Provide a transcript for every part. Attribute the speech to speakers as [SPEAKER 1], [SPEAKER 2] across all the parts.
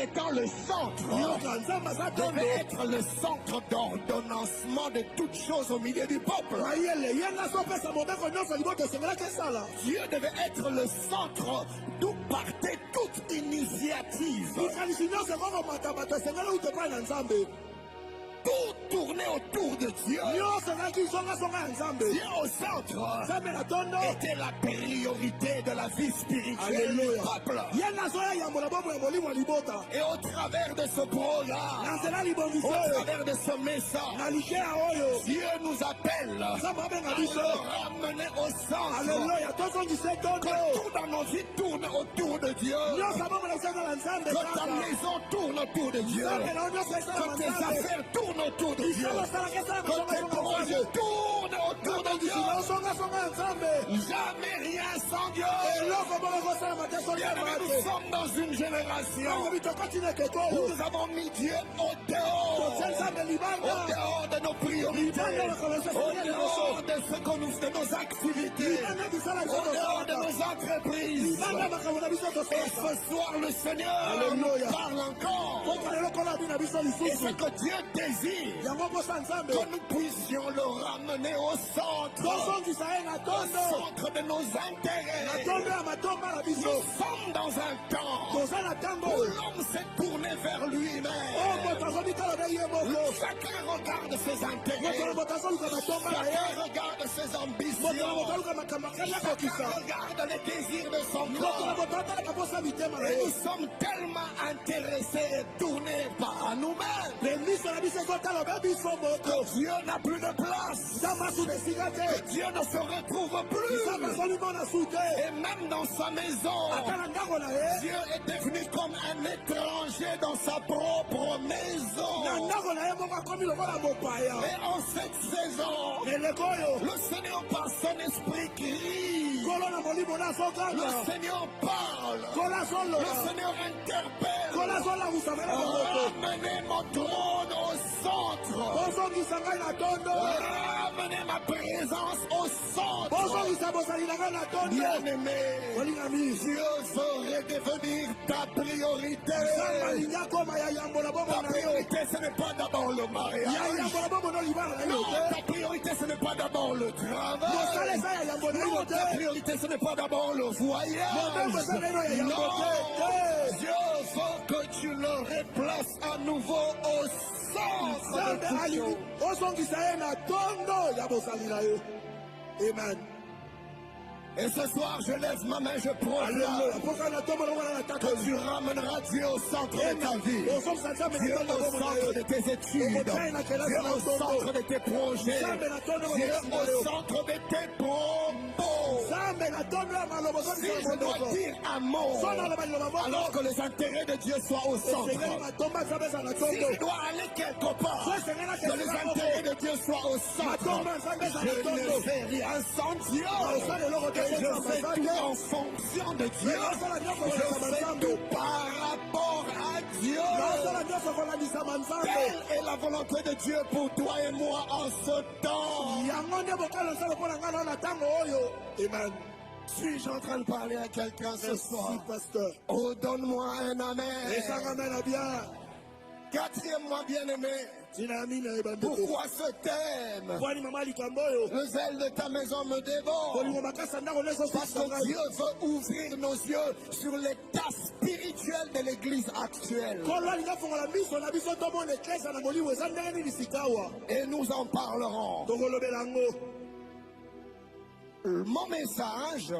[SPEAKER 1] étant le centre, devait être le centre d'ordonnancement de toutes choses au milieu du peuple. Dieu devait être le centre d'où partait toute initiative. Tout tournait autour de Dieu. Dieu au centre était la priorité de la vie spirituelle du peuple. Et au travers de ce programme, au travers de ce message, Dieu nous appelle à le ramener au centre. Que tout dans nos vies tourne autour de Dieu. Que ta maison tourne autour de Dieu. Que tes affaires tournent autour de Dieu. Que tes projets tournent autour de Dieu. Jamais rien sans Dieu. Nous sommes dans une génération où nous avons mis Dieu au dehors de nos priorités, au dehors de nos activités, au dehors de nos entreprises. Et ce soir, le Seigneur nous parle encore. Et ce que Dieu désire, que nous puissions le ramener au centre de nos intérêts. Nous sommes dans un temps où l'homme s'est tourné vers lui-même. Chacun regarde ses intérêts, chacun regarde ses ambitions, chacun regarde les désirs de son corps. Et nous sommes tellement intéressés et tournés par nous-mêmes que Dieu n'a plus de place, que Dieu ne se retrouve plus. Et même dans sa maison, Dieu est devenu comme un étranger dans sa propre maison. Et en cette saison, le Seigneur par son esprit crie, le Seigneur parle, le Seigneur interpelle. Ramenez mon trône au centre, ramenez ma présence au centre. Bien-aimé, Dieu saurait devenir ta priorité. Ta priorité, ce n'est pas d'abord le mariage. Non, ta priorité, ce n'est pas d'abord le travail. Non, ta priorité, ce n'est pas d'abord le voyage. Non, Dieu veut que tu le replaces à nouveau au centre de toutes choses. Amen. Et ce soir, je lève ma main, je proclame que tu ramèneras Dieu au centre de ta vie, Dieu au centre de tes études, Dieu au centre de tes projets, Dieu au centre de tes propos. Si je dois dire un mot, alors que les intérêts de Dieu soient au centre. Si je dois aller quelque part, que les intérêts de Dieu soient au centre. Je ne fais rien sans Dieu. Je fais tout en fonction de Dieu. Je fais tout par rapport à Dieu. Telle est la volonté de Dieu pour toi et moi en ce temps. Amen. Suis-je en train de parler à quelqu'un ce soir? Oh, donne-moi un amen. Quatrièmement, bien-aimé, pourquoi ce thème? Le zèle de ta maison me dévore. Parce que Dieu veut ouvrir nos yeux sur l'état spirituel de l'église actuelle. Et nous en parlerons. Mon message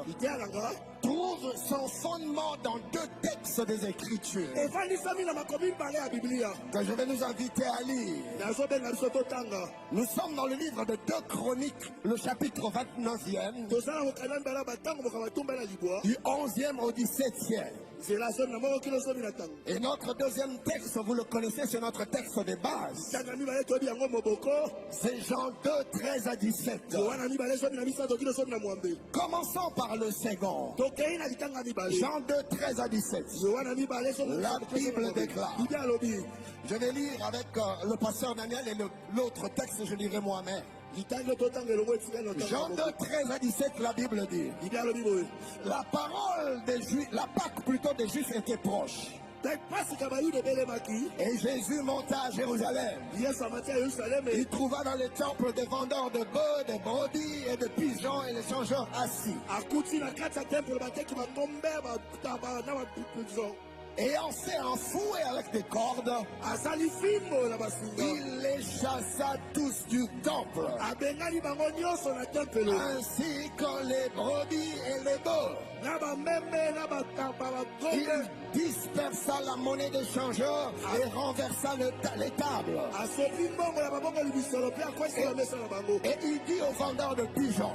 [SPEAKER 1] trouve son fondement dans deux textes des Écritures que je vais nous inviter à lire. Nous sommes dans le livre de 2 Chroniques, le chapitre 29e, du 11e au 17e. Et notre deuxième texte, vous le connaissez, c'est notre texte de base. C'est Jean 2, 13 à 17. Commençons par le second. Jean 2, 13 à 17. La Bible déclare. Je vais lire avec le pasteur Daniel et l'autre texte, je lirai moi-même. Jean 2, 13 à 17, la Bible dit: la parole des Juifs, la Pâque plutôt des Juifs était proche. Et Jésus monta à Jérusalem. Il trouva dans les temples des vendeurs de bœufs, des brebis et de pigeons et les changeurs assis. Ayant fait un fouet avec des cordes, il les chassa tous du temple, ainsi que les brebis et les bœufs. Il dispersa la monnaie des changeurs et renversa les tables. Et il dit aux vendeurs de pigeons,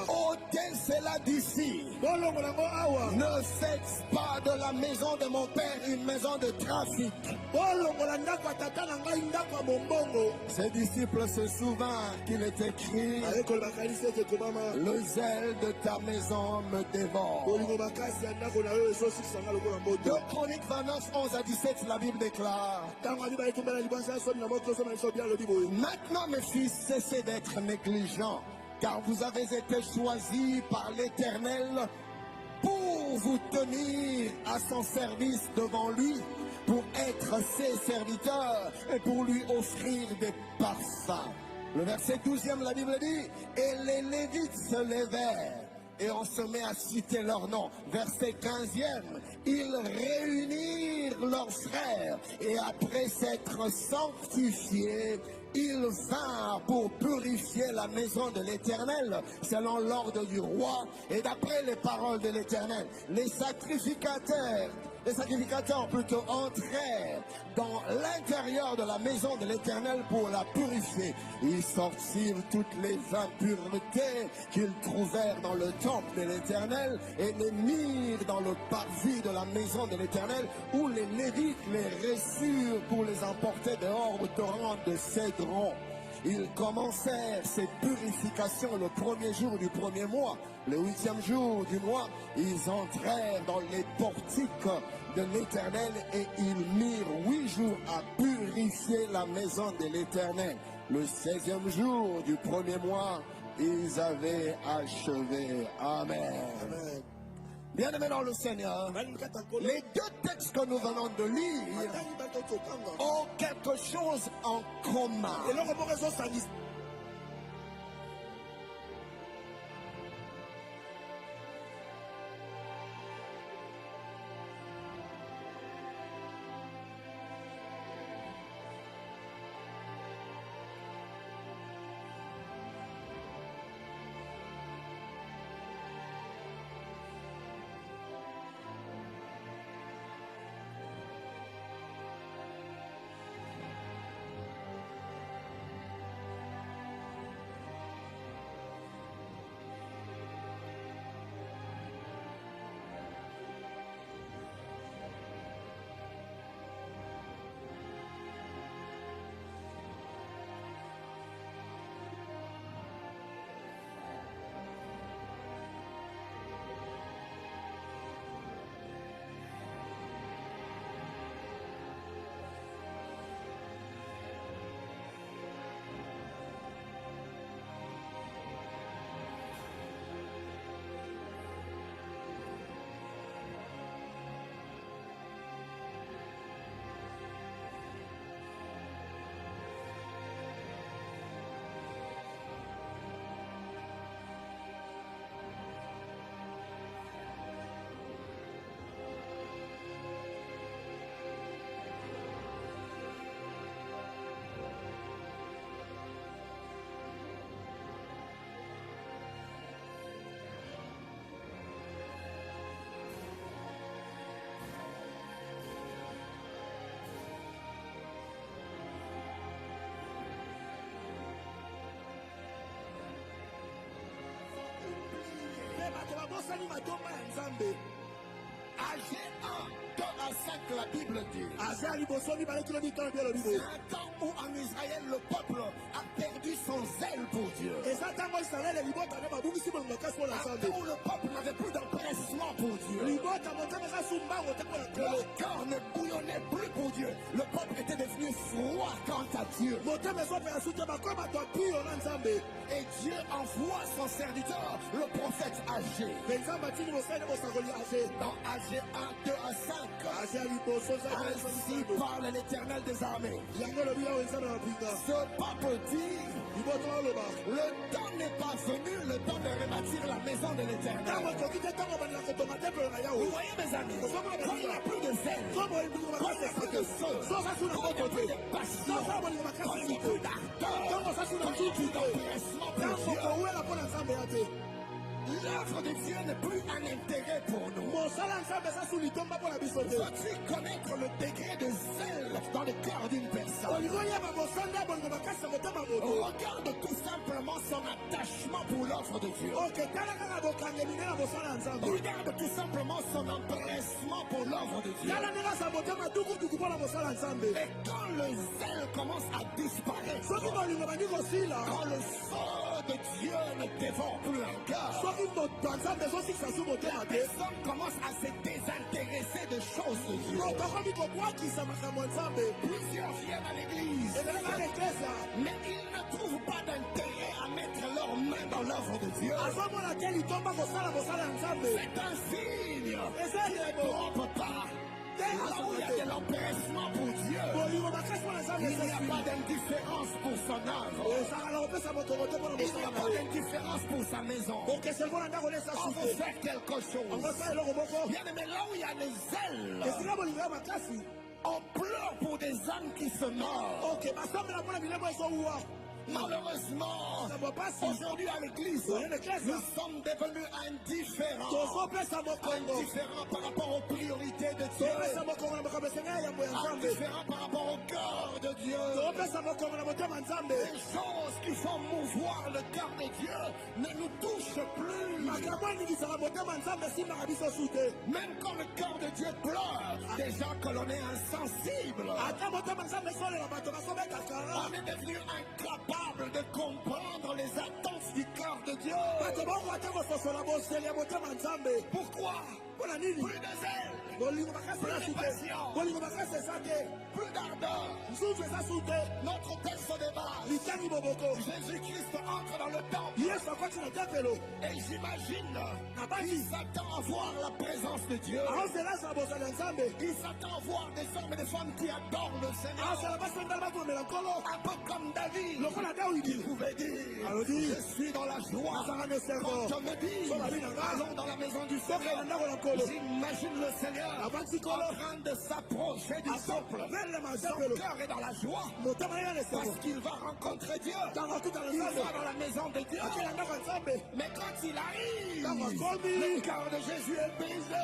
[SPEAKER 1] ôtez cela d'ici. Ne faites pas de la maison de mon père une maison de trafic. Ses disciples se souvinrent qu'il est écrit, le zèle de ta maison me dévore. 2 Chroniques 29, 11 à 17, la Bible déclare, maintenant mes fils, cessez d'être négligents, car vous avez été choisis par l'Éternel pour vous tenir à son service devant lui, pour être ses serviteurs et pour lui offrir des parfums. Le verset 12e, la Bible dit, et les Lévites se levèrent. Et on se met à citer leur nom. Verset 15e, ils réunirent leurs frères et après s'être sanctifiés, ils vinrent pour purifier la maison de l'Éternel selon l'ordre du roi et d'après les paroles de l'Éternel. Les sacrificateurs plutôt entrèrent dans l'intérieur de la maison de l'Éternel pour la purifier. Ils sortirent toutes les impuretés qu'ils trouvèrent dans le temple de l'Éternel et les mirent dans le parvis de la maison de l'Éternel où les Lévites les reçurent pour les emporter dehors au torrent de Cédron. Ils commencèrent ces purifications le premier jour du premier mois. Le 8e jour du mois, ils entrèrent dans les portiques de l'Éternel et ils mirent 8 jours à purifier la maison de l'Éternel. Le 16e jour du premier mois, ils avaient achevé. Amen. Amen. Bien-aimés dans le Seigneur, les 2 textes que nous venons de lire ont quelque chose en commun. Âgé 1, 2 à 5, la Bible dit. C'est un temps où en Israël le peuple a perdu son zèle pour Dieu. Un temps où le peuple n'avait plus d'empressement pour Dieu. Le cœur ne bouillonnait plus pour Dieu. Le peuple était devenu froid quant à Dieu. Et Dieu envoie son serviteur, le prophète Agé. Dans Agé 1, 2 à 5. Ainsi parle l'Éternel des armées. Ce peuple dit, le temps n'est pas venu, le temps de rebâtir la maison de l'Éternel. Vous voyez mes amis, quand il n'y a plus de zèle, quand il n'y a plus de feu, quand il n'y a plus de passion, quand il n'y a plus d'ardeur, quand il n'y a plus d'empressement pour Dieu, l'œuvre de Dieu n'est plus un intérêt pour nous. Faut-il connaître le degré de zèle dans le cœur d'une personne? Regarde tout simplement son attachement pour l'œuvre de Dieu. Regarde tout simplement son empressement pour l'œuvre de Dieu. Et quand le zèle commence à disparaître, quand le feu de Dieu ne dévore plus un cœur, la personne commence à se désintéresser de choses de Dieu. Plusieurs viennent à l'église, mais ils ne trouvent pas d'intérêt à mettre leurs mains dans l'œuvre de Dieu. C'est un signe qu'il ne trompe pas. Là où il y a de l'empressement pour Dieu, il n'y a pas d'indifférence pour son œuvre. Il n'y a pas d'indifférence pour sa maison. On veut faire quelque chose. Bien aimé, là où il y a le zèle, on pleure pour des âmes qui se meurent. Malheureusement, aujourd'hui à l'église, nous sommes devenus indifférents. Indifférents par rapport aux priorités de Dieu. Indifférents par rapport au cœur de Dieu. Les choses qui font mouvoir le cœur de Dieu ne nous touchent plus. Même quand le cœur de Dieu pleure, déjà que l'on est insensible, on est devenu incapable de comprendre les attentes du cœur de Dieu. Pourquoi? Plus de zèle, plus de passion, plus d'ardeur. Notre texte de base, Jésus-Christ entre dans le temple et j'imagine qu'il s'attend à voir la présence de Dieu. Il s'attend à voir des hommes et des femmes qui adorent le Seigneur. Un peu comme David, il pouvait dire, je suis dans la joie quand on me dit, allons dans la maison du Seigneur. J'imagine le Seigneur en train de s'approcher du temple. Son cœur est dans la joie parce qu'il va rencontrer Dieu. Il va dans la maison de Dieu. Mais quand il arrive, le cœur de Jésus est brisé.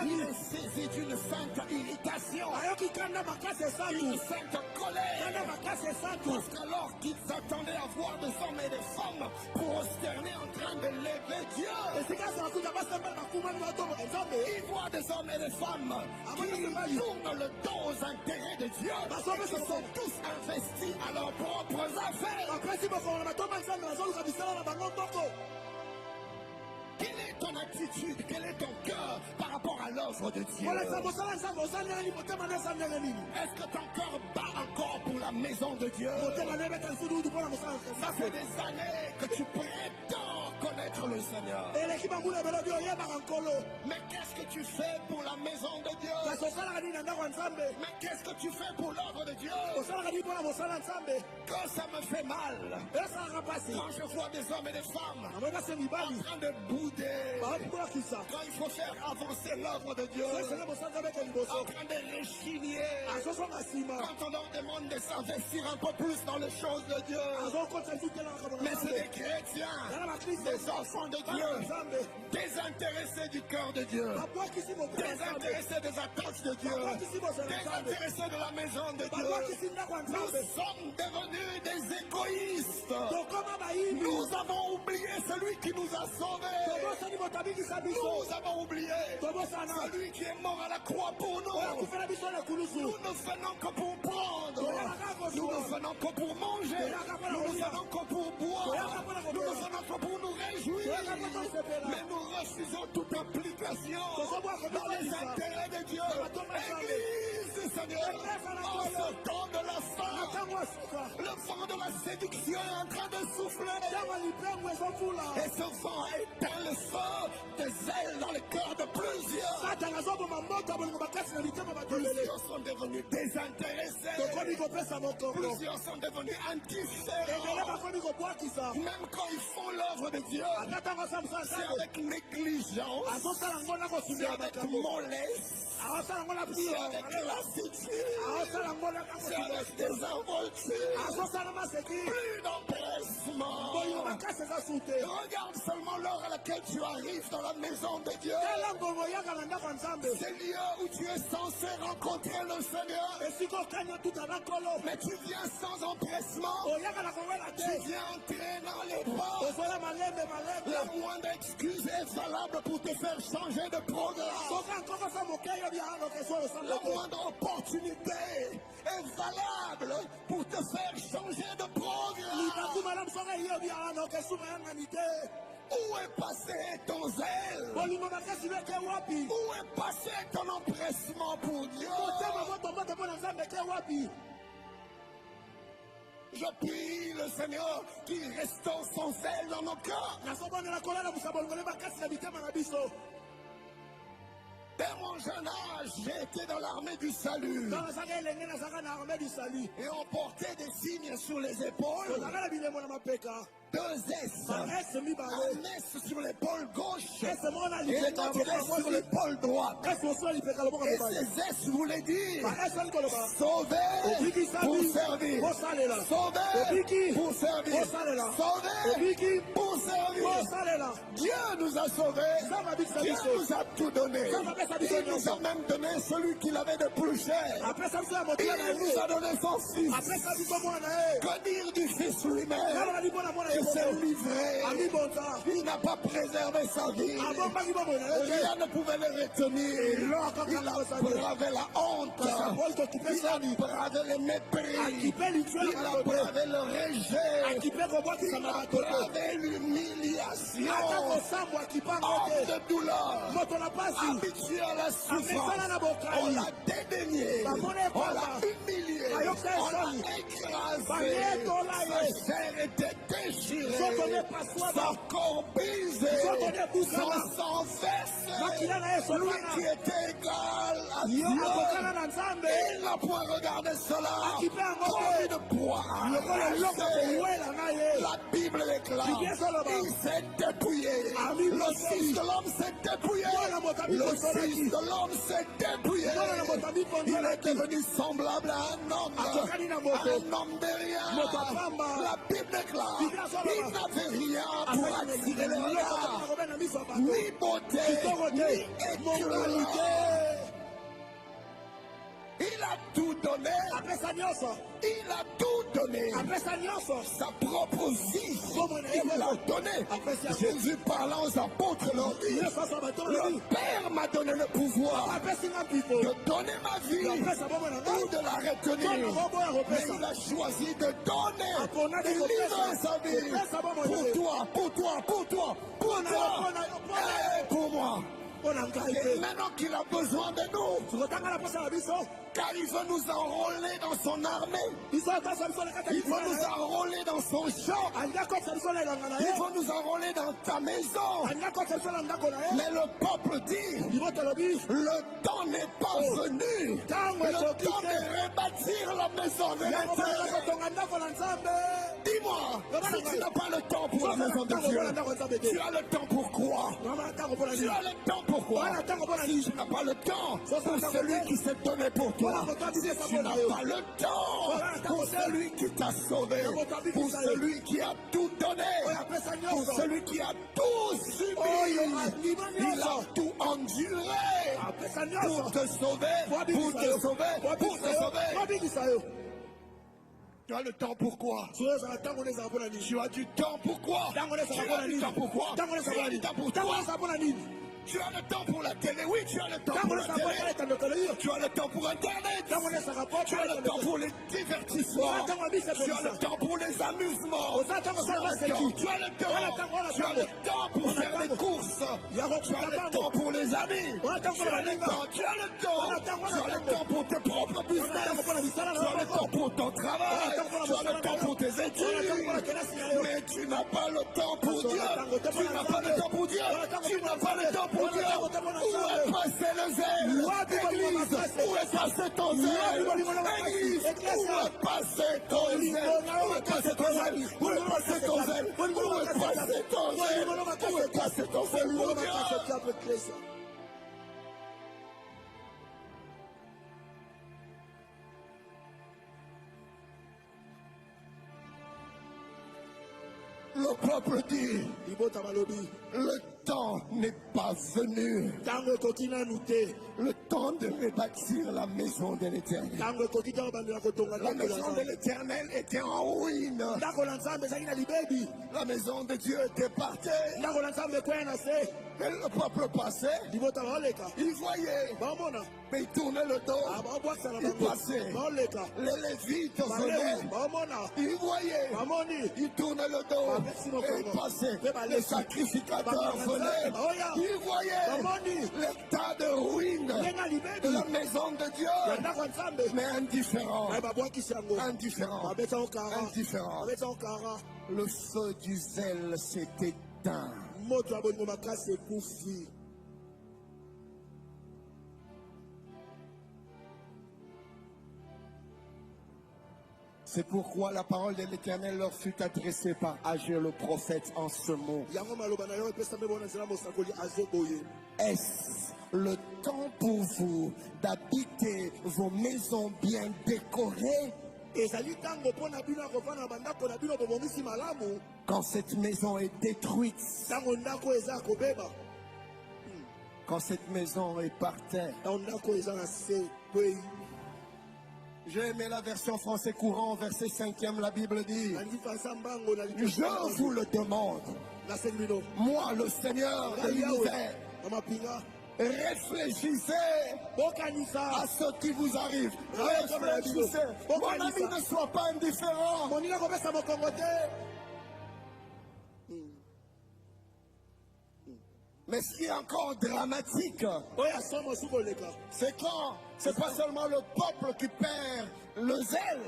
[SPEAKER 1] Il est saisi d'une sainte irritation, une sainte colère. Parce qu'alors qu'ils s'attendaient à voir des hommes et des femmes prosterner en train de lever Dieu, ils voient des hommes et des femmes qui tournent le dos aux intérêts de Dieu, qui sont tous investis à leurs propres affaires. Quelle est ton attitude, quel est ton cœur par rapport à l'œuvre de Dieu? Est-ce que ton cœur bat encore pour la maison de Dieu? Ça fait des années que tu prétends connaître le Seigneur. Mais qu'est-ce que tu fais pour la maison de Dieu? Mais qu'est-ce que tu fais pour l'œuvre de Dieu? Quand ça me fait mal, quand je vois des hommes et des femmes en train de bouder, quand il faut faire avancer l'œuvre de Dieu, en train de rechigner, quand on leur demande de s'investir un peu plus dans les choses de Dieu, mais c'est des chrétiens, des enfants de Dieu, désintéressés du cœur de Dieu, désintéressés des attentes de Dieu, désintéressés de la maison de Dieu. Nous sommes devenus des égoïstes. Nous avons oublié celui qui nous a sauvés. Nous avons oublié celui qui est mort à la croix pour nous. Nous ne venons que pour prendre. Nous ne venons que pour manger. Nous ne venons que pour boire. Nous ne venons que pour nous réjouir. Mais nous refusons toute implication dans les intérêts de Dieu. Église du Seigneur, en ce temps de la fin, Le vent de la séduction est en train de souffler. Et ce vent éteint le feu des ailes dans le cœur de plusieurs. Plusieurs sont devenus désintéressés. Plusieurs sont devenus indifférents. Même quand ils font l'œuvre de Dieu, c'est avec négligence, c'est avec mollesse, c'est avec lassitude, c'est avec désinvolture, plus d'empressement. Regarde seulement l'heure à laquelle tu arrives dans la maison de Dieu. C'est lieu où tu es censé rencontrer le Seigneur. Mais tu viens sans empressement. Tu viens entraînant les pas. La moindre excuse est valable pour te faire changer de programme. La moindre opportunité est valable pour te faire changer de programme. Où est passé ton zèle? Où est passé ton empressement pour Dieu? Je prie le Seigneur qui restaure son zèle dans nos cœurs. Dès mon jeune âge, j'ai été dans l'armée du salut. Et on portait des signes sur les épaules. 2 S. Un S sur l'épaule gauche. Et un autre S sur l'épaule droite. Et ces S voulaient dire sauver pour servir. Sauver pour servir. Sauver pour servir. Dieu nous a sauvés. Dieu nous a tout donné. Il nous a même donné celui qu'il avait de plus cher. Il nous a donné son fils. Que dire du fils lui-même? Il s'est livré. Il n'a pas préservé sa vie. Rien ne pouvait le retenir. Il a bravé la honte. Il a bravé le mépris. Il a bravé le rejet. Il a bravé l'humiliation. Homme de douleur. Habitué à la souffrance. On l'a dédaigné. On l'a humilié. On l'a écrasé. Sa chair était déchirée. Son corps brisé. Son sang versé. Lui qui était égal à Dieu. Il n'a point regardé cela comme une poire. La Bible déclare. Il s'est dépouillé. Le Fils de l'homme s'est dépouillé. Le Fils de l'homme s'est dépouillé. Il est devenu semblable à un homme de rien. La Bible déclare. Il n'avait rien pour attirer les regards. Ni beauté, ni éclat. Il a tout donné. Il a tout donné. Sa propre vie, il l'a donné. Jésus parlant aux apôtres leur dit: le Père m'a donné le pouvoir de donner ma vie ou de la retenir. Mais il a choisi de donner. Il livre sa vie pour toi, pour toi, pour toi, pour toi et pour moi. Et maintenant qu'il a besoin de nous, car il veut nous enrôler dans son armée, il veut nous enrôler dans son champ, il veut nous enrôler dans ta maison. Mais le peuple dit: le temps n'est pas venu, le temps de rebâtir la maison de l'Éternel. Dis-moi, si tu n'as pas le temps pour la maison de Dieu, tu as le temps pour quoi? Tu as le temps pour quoi? Si tu n'as pas le temps pour celui qui s'est donné pour toi, si tu n'as pas le temps pour celui qui t'a sauvé, pour celui qui a tout donné, pour celui qui a tout subi, il a tout enduré pour te sauver, pour te sauver, pour te sauver. Tu as le temps pour quoi? Tu as du temps pour quoi? Tu as du temps pour quoi? Tu as du temps pour toi? Tu as le temps pour la télé, oui, tu as le temps pour la télé. Tu as le temps pour Internet. Tu as le temps pour les divertissements. Tu as le temps pour les amusements. Tu as le temps pour faire les courses. Tu as le temps pour les amis. Tu as le temps pour tes propres business. Tu as le temps pour pour ton travail, tu as le temps pour tes études, mais tu n'as pas le temps pour Dieu. Tu n'as pas le temps pour Dieu. Tu n'as pas le temps pour Dieu. Où est passé le zèle? Église, où est passé ton zèle? Église, où est passé ton zèle? Où est passé ton zèle? Où est passé ton zèle? Où est passé ton zèle? Où est passé ton zèle pour Dieu? Le peuple dit, le temps n'est pas venu. Le temps de rebâtir la maison de l'Éternel. La maison de l'Éternel était en ruine. La maison de Dieu était partie. Et le peuple passait. Il voyait. Mais il tournait le dos. Il passait. Les Lévites venaient. Il voyait. Il tournait le dos. Et il passait. Les sacrificateurs venaient. Il voyait l'état de ruine de la maison de Dieu. Mais indifférent. Indifférent. Indifférent. Le feu du zèle s'est éteint. C'est pourquoi la parole de l'Éternel leur fut adressée par Agé le prophète en ce mot. Est-ce le temps pour vous d'habiter vos maisons bien décorées? Quand cette maison est détruite, quand cette maison est par terre. J'ai aimé la version français courant, verset 5e, la Bible dit, je vous le demande, moi le Seigneur de l'univers, réfléchissez à ce qui vous arrive. Réfléchissez. Mon ami, ne sois pas indifférent. Mais ce qui est encore dramatique, c'est quand c'est pas seulement le peuple qui perd le zèle,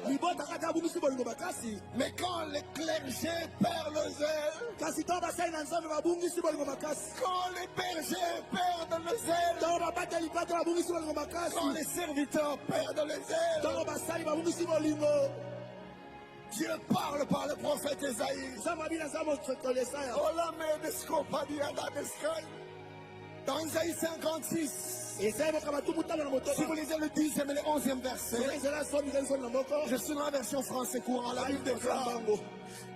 [SPEAKER 1] mais quand les clergés perdent le zèle, quand les bergers perdent le zèle, quand les serviteurs perdent le zèle, Dieu parle par le prophète Esaïe. Dans Isaïe 56, si vous lisez le 10e et le 11e verset, je suis dans la version français courant, la Bible déclare,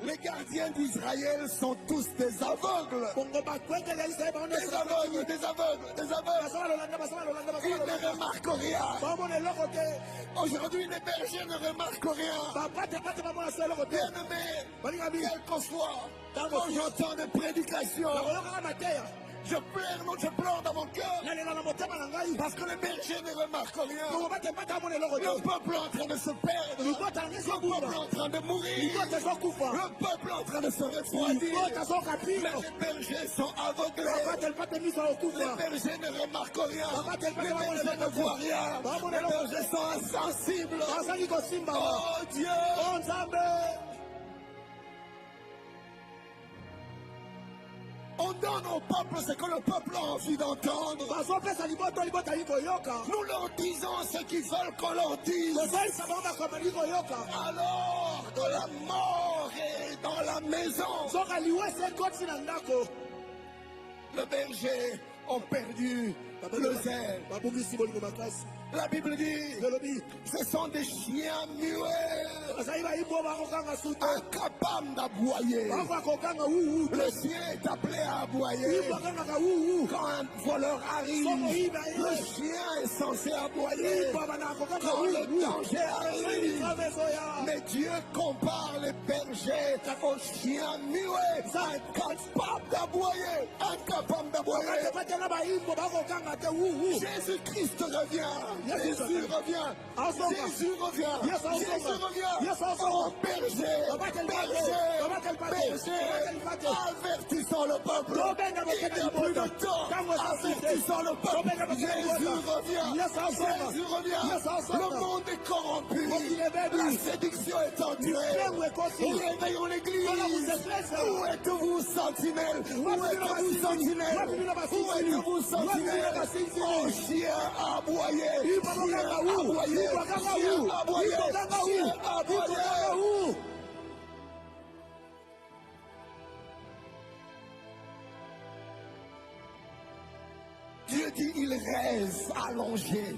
[SPEAKER 1] les gardiens d'Israël sont tous des aveugles. Des aveugles, des aveugles, des aveugles. Ils ne remarquent rien. Aujourd'hui, les bergers ne remarquent rien. Bien-aimé, quelquefois, quand j'entends des prédications, je pleure dans mon cœur. Parce que les bergers ne remarquent rien. Le peuple est en train de se perdre. Le peuple est en train de mourir. Le peuple est en train de se refroidir. Mais les bergers sont aveuglés. Les bergers ne remarquent rien. Les bergers ne voient rien. Les bergers sont insensibles. Oh Dieu! On donne au peuple ce que le peuple a envie d'entendre. Nous leur disons ce qu'ils veulent qu'on leur dise. Alors que la mort est dans la maison. Le berger ont perdu le zèle. La Bible dit, ce sont des chiens muets, incapables d'aboyer. Le chien est appelé à aboyer. Quand un voleur arrive, le chien est censé aboyer. Quand le danger arrive, mais Dieu compare les bergers aux chiens muets, incapables d'aboyer. Incapables d'aboyer. Jésus-Christ revient. Jésus revient. Jésus revient. Jésus revient. Oh, berger, avertissons le peuple. Il n'y a plus de temps. Avertissons le peuple. Jésus revient. Jésus revient. Le monde est corrompu. La séduction est entrée. Réveillons l'église. Où êtes-vous, sentinelle? Où êtes-vous, sentinelle? Où êtes-vous, sentinelle? Oh, chien aboyé. Chien aboyé. Chien aboyé. Chien aboyé. Dieu dit, ils rêvent allongés.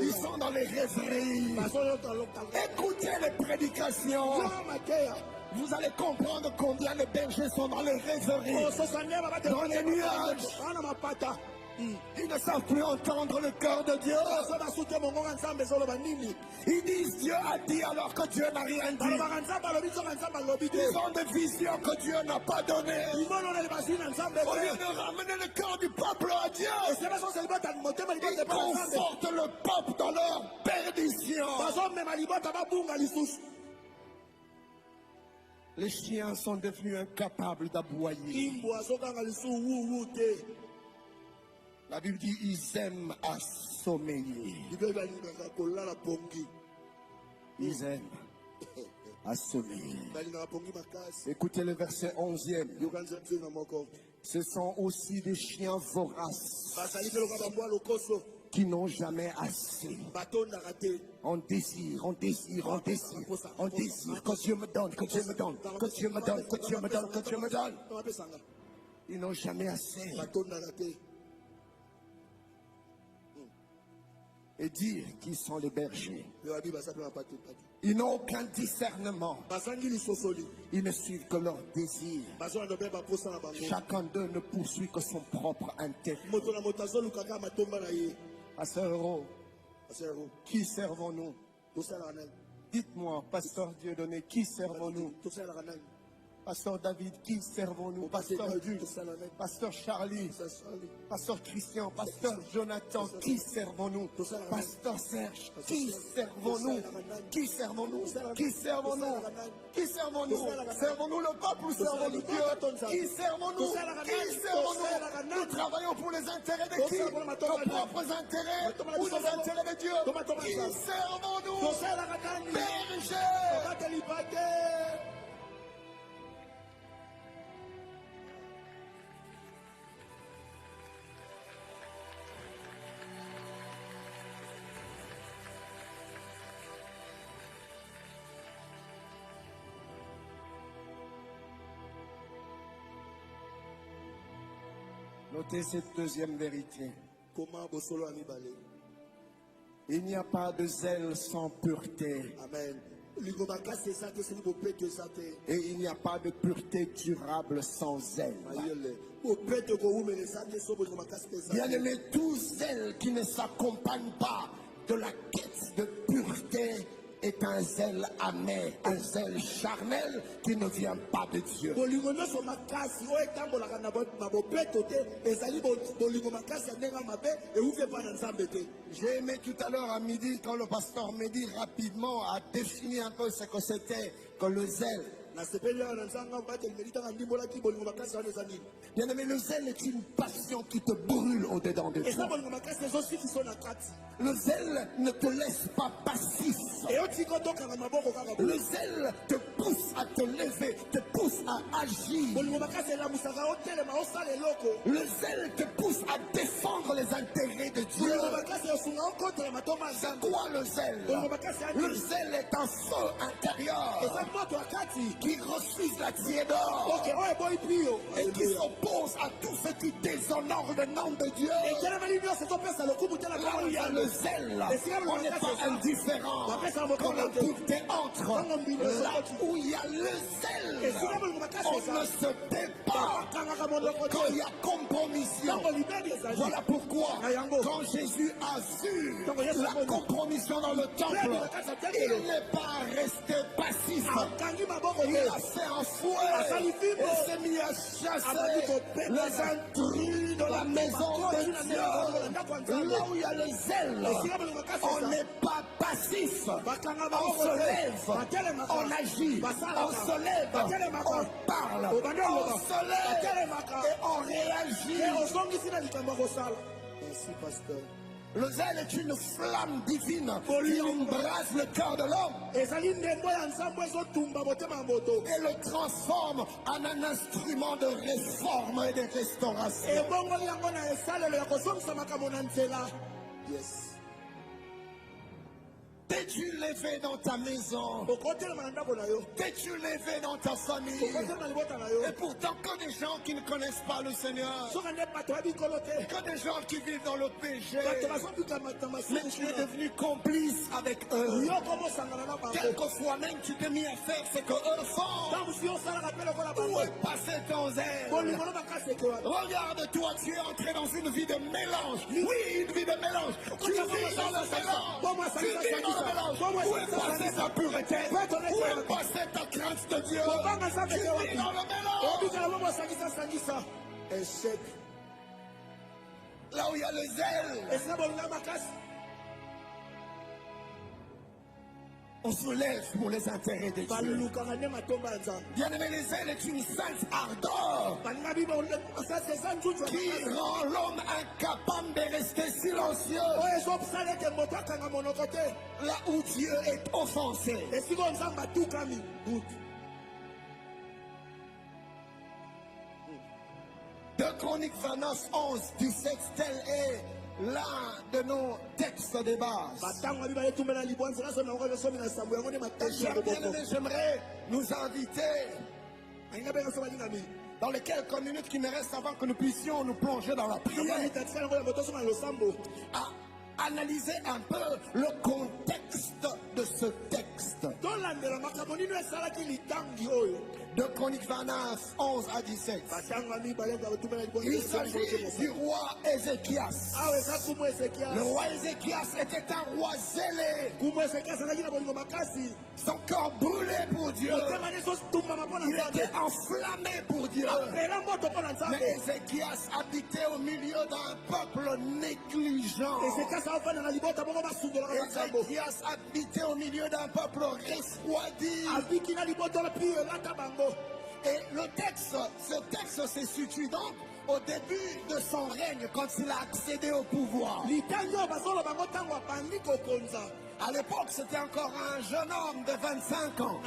[SPEAKER 1] Ils sont dans les rêveries. Écoutez les prédications. Vous allez comprendre combien les bergers sont dans les rêveries, dans les nuages. Ils ne savent plus entendre le cœur de Dieu. Ils disent Dieu a dit alors que Dieu n'a rien dit. Ils ont des visions que Dieu n'a pas données. Au lieu de ramener le cœur du peuple à Dieu, ils confortent le peuple dans leur perdition. Les chiens sont devenus incapables d'aboyer. La Bible dit ils aiment assommeiller. Ils aiment assommeiller. Écoutez le verset 11e. Ce sont aussi des chiens voraces qui n'ont jamais assez. On désire, on désire, on désire, on désire. Que Dieu me donne, que Dieu me donne, que Dieu me donne, que Dieu me donne, que Dieu me donne. Ils n'ont jamais assez. Et dire qu'ils sont les bergers. Ils n'ont aucun discernement. Ils ne suivent que leur désir. Chacun d'eux ne poursuit que son propre intérêt. Pasteur Héros, qui servons-nous? Dites-moi, Pasteur Dieudonné, qui servons-nous? Pasteur David, qui servons-nous? Pasteur Duc, Pasteur Charlie, Pasteur Christian, Pasteur Jonathan, qui servons-nous? Pasteur Serge, qui servons-nous? Qui servons-nous? Qui servons-nous? Qui servons-nous? Servons-nous le peuple ou servons-nous Dieu? Qui servons-nous? Qui servons-nous? Nous travaillons pour les intérêts de qui? Nos propres intérêts ou les intérêts de Dieu? Qui servons-nous? Berger! Notez cette deuxième vérité. Il n'y a pas de zèle sans pureté. Amen. Et il n'y a pas de pureté durable sans zèle. Bien-aimé, tout zèle qui ne s'accompagne pas de la quête de pureté est un zèle amer, un zèle charnel qui ne vient pas de Dieu. J'ai aimé tout à l'heure à midi quand le pasteur Mehdi rapidement a défini un peu ce que c'était que le zèle. Bien aimé, le zèle est une passion qui te brûle au-dedans de toi. Le zèle ne te laisse pas passif. Le zèle te pousse à te lever, te pousse à agir. Le zèle te pousse à défendre les intérêts de Dieu. C'est quoi le zèle? Le zèle est un feu intérieur qui refuse la tiédeur et qui s'oppose à tout ce qui déshonore le nom de Dieu. Là où il y a le zèle, on n'est pas indifférent. Quand la pureté entre, là où il y a le zèle, on ne se tait pas. Quand il y a compromission, voilà pourquoi quand Jésus a vu la compromission dans le temple, il n'est pas resté passif. Il a fait un fouet et s'est mis à chasser les intrus de la maison de Dieu. Là où il y a le zèle, on n'est pas passif. On se lève, on agit, on se lève, on parle, on se lève et on réagit. Merci, pasteur. Le zèle est une flamme divine qui embrase le cœur de l'homme et le transforme en un instrument de réforme et de restauration. Yes. T'es-tu levé dans ta maison? T'es-tu levé dans ta famille? Et pourtant, que des gens qui ne connaissent pas le Seigneur, que des gens qui vivent dans le péché, mais tu es devenu complice avec eux. Quelquefois même tu t'es mis à faire ce que eux font. Où est passé ton zèle? Regarde-toi, tu es entré dans une vie de mélange. Oui, une vie de mélange. Tu vis dans le mélange. Tu vis dans le mélange. Où est passée ta pureté? Où est passée ta crainte de Dieu? Tu vis dans le mélange. Échec. Là où il y a le zèle, on se lève pour les intérêts de Dieu. Bien-aimé, le zèle est une sainte ardeur qui rend l'homme incapable de rester silencieux là où Dieu est offensé. 2 Chroniques 29, 11, 17, tel est l'un de nos textes de base. J'aimerais nous inviter dans les quelques minutes qui me restent avant que nous puissions nous plonger dans la prière à analyser un peu le contexte de ce texte. 2 Chroniques 29, 11 à 17. Il s'agit du roi Ézéchias. Le roi Ézéchias était un roi zélé. Son cœur brûlait pour Dieu. Il était enflammé pour Dieu. Mais Ézéchias habitait au milieu d'un peuple négligent. Ézéchias habitait au milieu d'un peuple refroidi. Et ce texte se situe donc au début de son règne, quand il a accédé au pouvoir. À l'époque, c'était encore un jeune homme de 25 ans.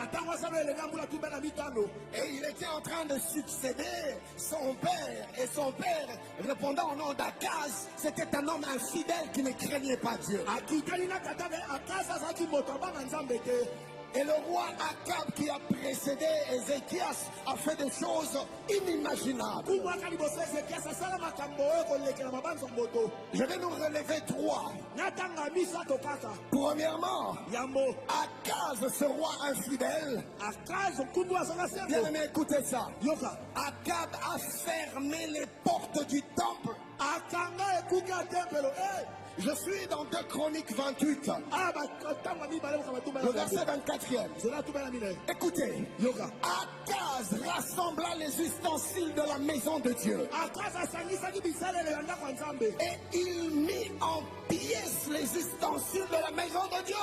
[SPEAKER 1] Et il était en train de succéder son père. Et son père, répondant au nom d'Akaz, c'était un homme infidèle qui ne craignait pas Dieu. Et le roi Akab qui a précédé Ézéchias a fait des choses inimaginables. Je vais nous relever 3. Premièrement, Akaz, ce roi infidèle, bien aimé, écoutez ça. Akab a fermé les portes du temple. Je suis dans 2 Chroniques 28. Le verset 24e. Écoutez. Akaz rassembla les ustensiles de la maison de Dieu. Et il mit en pièces les ustensiles de la maison de Dieu.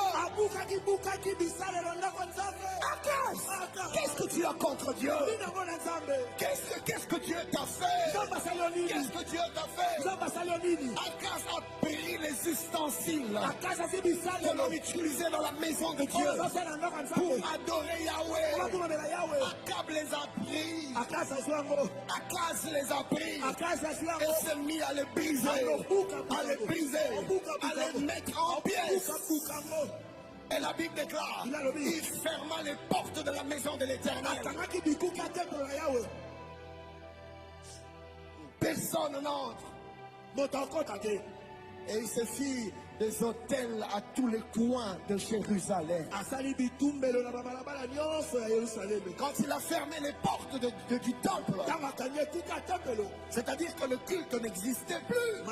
[SPEAKER 1] Akaz, qu'est-ce que tu as contre Dieu? Qu'est-ce que Dieu t'a fait? Qu'est-ce que Dieu t'a fait? Akaz a pris les ustensiles que l'on utilisait dans la maison de Dieu pour adorer Yahweh. Akab les a pris. Akaz les a pris et s'est mis à les briser, à les mettre en pièces. Et la Bible déclare, il ferma les portes de la maison de l'Éternel. Personne n'entre. Et il se fit des hôtels à tous les coins de Jérusalem. Quand il a fermé les portes du temple, c'est-à-dire que le culte n'existait plus.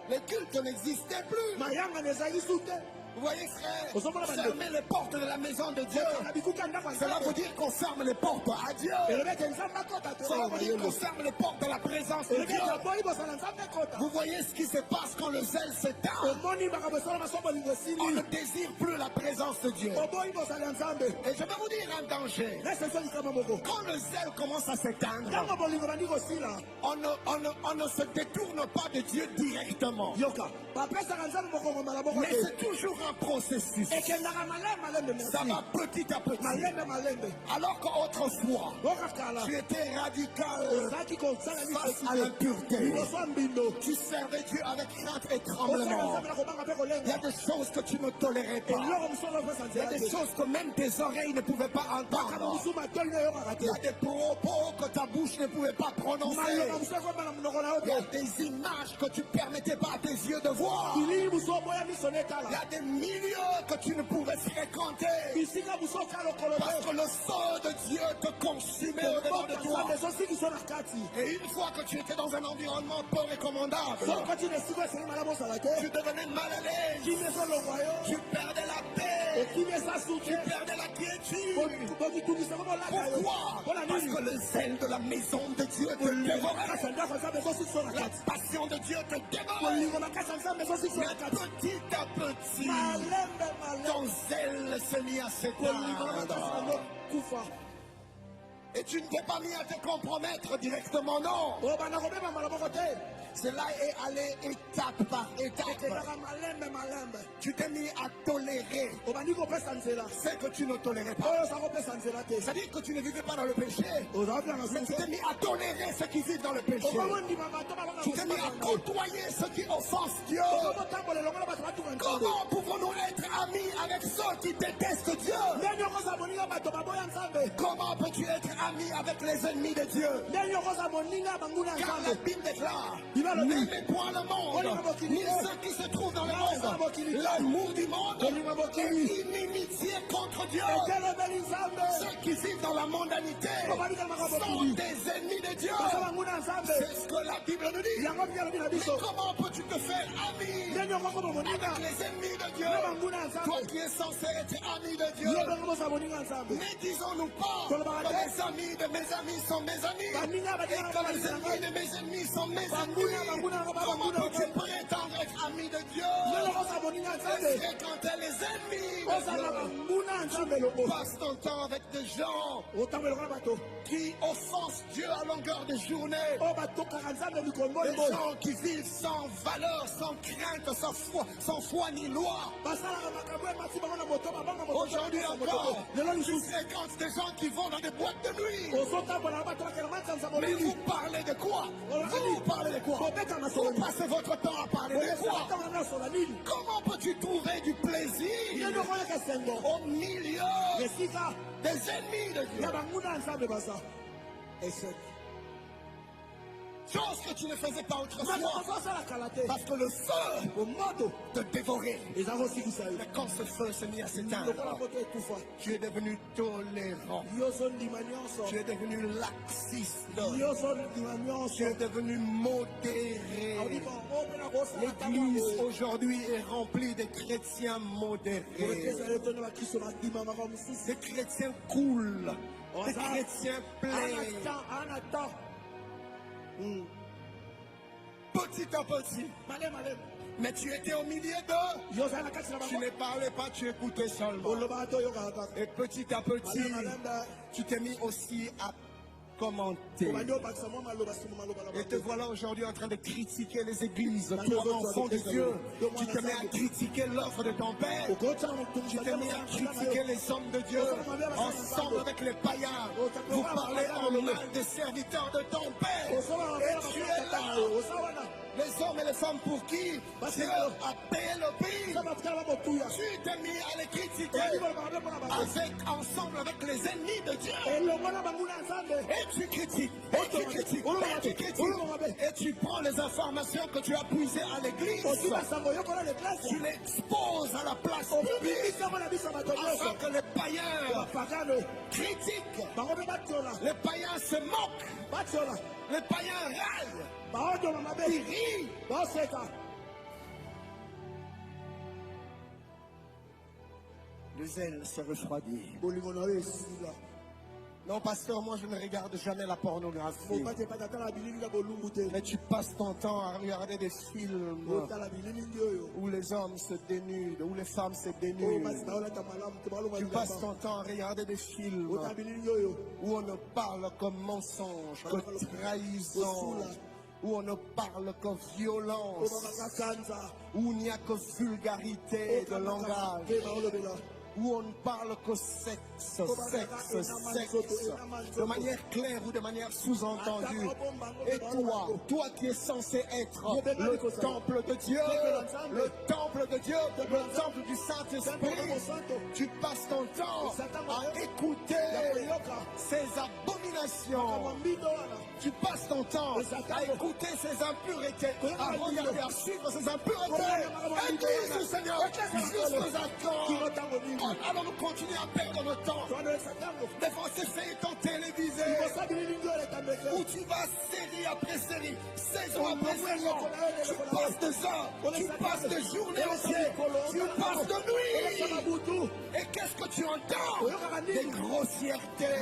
[SPEAKER 1] Le culte n'existait plus. Vous voyez, frère, fermer les portes de la maison de Dieu. Cela veut dire qu'on ferme les portes à Dieu. Cela veut dire qu'on ferme les portes de la présence de Dieu. Vous voyez ce qui se passe quand le zèle s'éteint. On ne désire plus la présence de Dieu. Et je vais vous dire un danger. Quand le zèle commence à s'éteindre, on ne se détourne pas de Dieu directement. Mais c'est toujours un processus. Ça va petit à petit. Alors qu'autrefois, tu étais radical face à l'impureté. Tu servais Dieu avec crainte et tremblement. Il y a des choses que tu ne tolérais pas. Il y a des choses que même tes oreilles ne pouvaient pas entendre. Il y a des propos que ta bouche ne pouvait pas prononcer. Il y a des images que tu ne permettais pas à tes yeux de voir. Il y a des milieux que tu ne pouvais fréquenter. Parce que le feu de Dieu te consumait au-dedans de toi. Et une fois que tu étais dans un environnement peu recommandable, tu devenais mal à l'aise. Tu perdais la paix. Tu perdais la quiétude. Pourquoi? Parce que le zèle de la maison de Dieu te dévorait. La passion de Dieu te dévorait. Mais petit à petit, ton zèle se mit à s'éteindre. Et tu ne t'es pas mis à te compromettre directement, non. Cela est allé étape par étape. Tu t'es mis à tolérer ce que tu ne tolérais pas. C'est-à-dire que tu ne vivais pas dans le péché. Mais tu t'es mis à tolérer ceux qui vivent dans le péché. Tu t'es mis à côtoyer ceux qui offensent Dieu. Comment pouvons-nous être amis avec ceux qui détestent Dieu? Comment peux-tu être ami avec les ennemis de Dieu? Car la Bible déclare: n'aimez point le monde, ni ceux qui se trouvent dans le monde. L'amour du monde est inimitié contre Dieu. Ceux qui vivent dans la mondanité sont des ennemis de Dieu. C'est ce que la Bible nous dit. Mais comment peux-tu te faire ami avec les ennemis de Dieu? Toi qui es censé être ami de Dieu. Mais disons-nous pas que les amis de mes amis sont mes amis et que les ennemis de mes ennemis sont mes ennemis. Comment peux-tu prétendre être ami de Dieu et fréquenter les ennemis de Dieu? Tu passes ton temps avec des gens qui offensent Dieu à longueur de journée. Des gens qui vivent sans valeur, sans crainte, sans foi ni loi. Aujourd'hui encore, tu fréquentes des gens qui vont dans des boîtes de nuit. Mais vous parlez de quoi? Vous parlez de quoi? Vous passez votre temps à parler de quoi? Comment peux-tu trouver du plaisir au milieu des ennemis de Dieu? Et c'est chose que tu ne faisais pas autrefois. Parce que le feu te dévorait. Mais quand ce feu s'est mis à s'éteindre, tu es devenu tolérant. Tu es devenu laxiste. Tu es devenu modéré. L'église aujourd'hui est remplie de chrétiens modérés. Des chrétiens cool. Des chrétiens pleins. Petit à petit. Mais tu étais au milieu d'eux. Tu ne parlais pas, tu écoutais seulement. Et petit à petit, tu t'es mis aussi à commenter. Et te voilà aujourd'hui en train de critiquer les églises. Toi, enfant de Dieu, tu te mets à critiquer l'œuvre de ton père. Tu te mets à critiquer les hommes de Dieu. Ensemble avec les païens, vous parlez en mal des serviteurs de ton père. Et tu es là. Les hommes et les femmes pour qui Dieu a payé le prix. Tu t'es mis à les critiquer ensemble avec les ennemis de Dieu. Et tu critiques, et tu critiques, et tu critiques. Et tu prends les informations que tu as puisées à l'église. Tu les exposes à la place publique afin que les païens critiquent. Les païens se moquent. Les païens râlent. Ils rient. Le zèle se refroidit. Non, pasteur, moi je ne regarde jamais la pornographie. Mais tu passes ton temps à regarder des films où les hommes se dénudent, où les femmes se dénudent. Tu passes ton temps à regarder des films où on ne parle que mensonge, que trahison, où on ne parle que violence, où il n'y a que vulgarité de langage, où on ne parle que sexe, de manière claire ou de manière sous-entendue. Et toi qui es censé être le temple de Dieu, le temple de Dieu, le temple du Saint-Esprit, tu passes ton temps à écouter ces abominations. Tu passes ton temps à écouter ces impuretés, à regarder, à suivre ces impuretés. Et dis, Seigneur, juste nous attends. Alors nous continuer à perdre notre temps devant ces feuilletons télévisés où tu vas série après série, saison après saison. Tu passes de ça, tu passes de journée entière, tu passes de nuit. Et qu'est-ce que tu entends? Des grossièretés.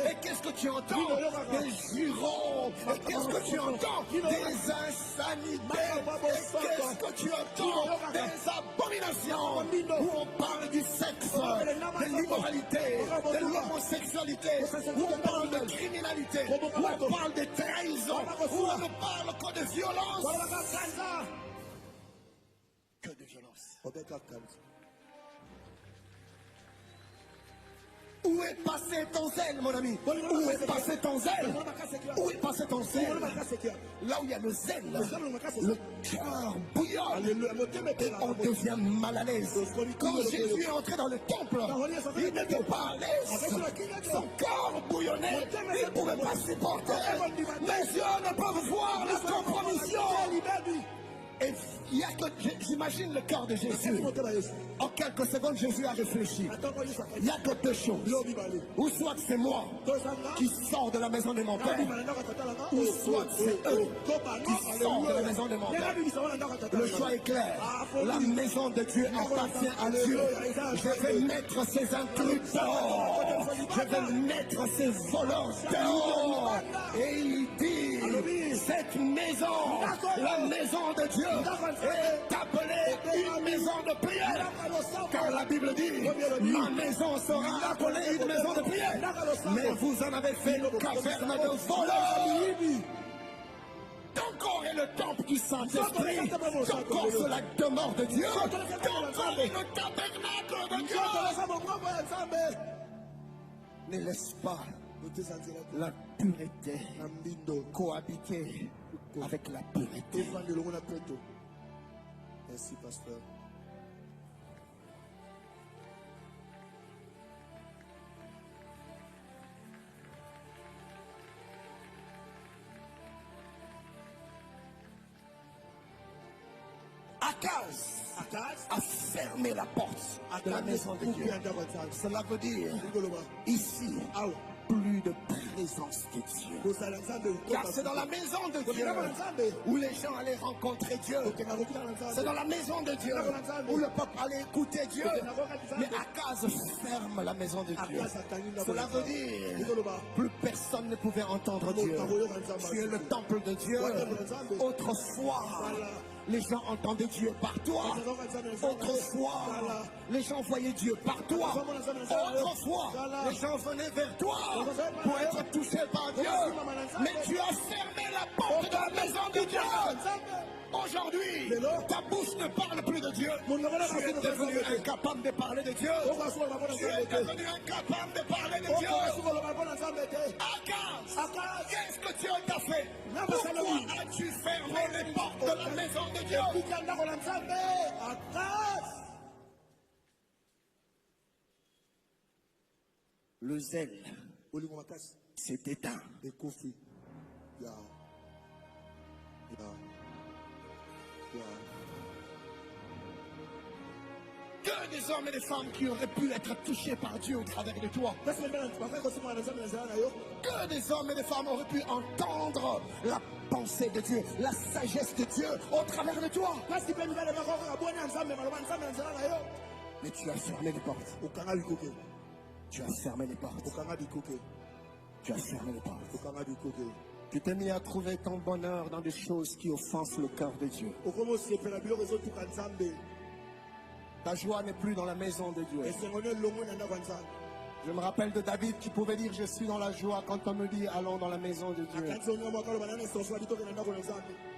[SPEAKER 1] Et qu'est-ce que tu entends? Des jurons. Et qu'est-ce que tu entends? Des insanités. Et qu'est-ce que tu entends? Des abominations où on parle du sexe, de l'immoralité, de l'homosexualité, où on parle de criminalité, où on parle de trahison, où on ne parle que de violence. Que de violence. Où est passé ton zèle, mon ami? Où est passé ton zèle? Où est passé ton zèle? Là où il y a le zèle, le cœur bouillonne, et on devient mal à l'aise. Quand Jésus est entré dans le temple, il n'était pas à l'aise. Son corps bouillonnait, il ne pouvait pas supporter. Mes yeux ne peuvent voir la compromission. Et il y a que, j'imagine le cœur de Jésus. En quelques secondes, Jésus a réfléchi. Il n'y a que deux choses. Ou soit c'est moi qui sors de la maison de mon père, ou soit c'est eux qui sortent de la maison de mon père. Le choix est clair. La maison de Dieu appartient à Dieu. Je vais mettre ces intrus dehors. Je vais mettre ces voleurs dehors. Et il dit, cette maison, la maison de Dieu, est appelée une maison de prière. Car la Bible dit, ma maison sera appelée une maison de prière. Mais vous en avez fait une caverne de voleurs. Ton corps est le temple du Saint-Esprit. Ton corps c'est la demeure de Dieu. Ton corps est le tabernacle de Dieu. Ne laisse pas la pureté cohabiter avec la pureté. Merci, pasteur. Akaz a fermé la porte de la maison de Dieu. Cela veut dire ici plus de présence de Dieu. Car c'est dans la maison de Dieu où les gens allaient rencontrer Dieu. C'est dans la maison de Dieu où le peuple allait écouter Dieu. Mais Akaz ferme la maison de Dieu. Cela veut dire plus personne ne pouvait entendre Dieu. Tu es le temple de Dieu. Autrefois, les gens entendaient Dieu par toi. Autrefois, les gens voyaient Dieu par toi. Autrefois, les gens venaient vers toi pour être touchés par Dieu. Mais tu as fermé la porte de la maison de Dieu. Aujourd'hui, ta bouche ne parle plus de Dieu. Tu es devenu incapable de parler de Dieu. Tu es devenu incapable de parler de Dieu. Akaz, qu'est-ce que Dieu t'a fait? Pourquoi as-tu fermé les portes de la maison de Dieu? Le zèle s'est éteint. Que des hommes et des femmes qui auraient pu être touchés par Dieu au travers de toi. Que des hommes et des femmes auraient pu entendre la pensée de Dieu, la sagesse de Dieu au travers de toi. Mais tu as fermé les portes. Tu as fermé les portes. Tu as fermé les portes. Tu t'es mis à trouver ton bonheur dans des choses qui offensent le cœur de Dieu. Ta joie n'est plus dans la maison de Dieu. Je me rappelle de David qui pouvait dire je suis dans la joie quand on me dit allons dans la maison de Dieu.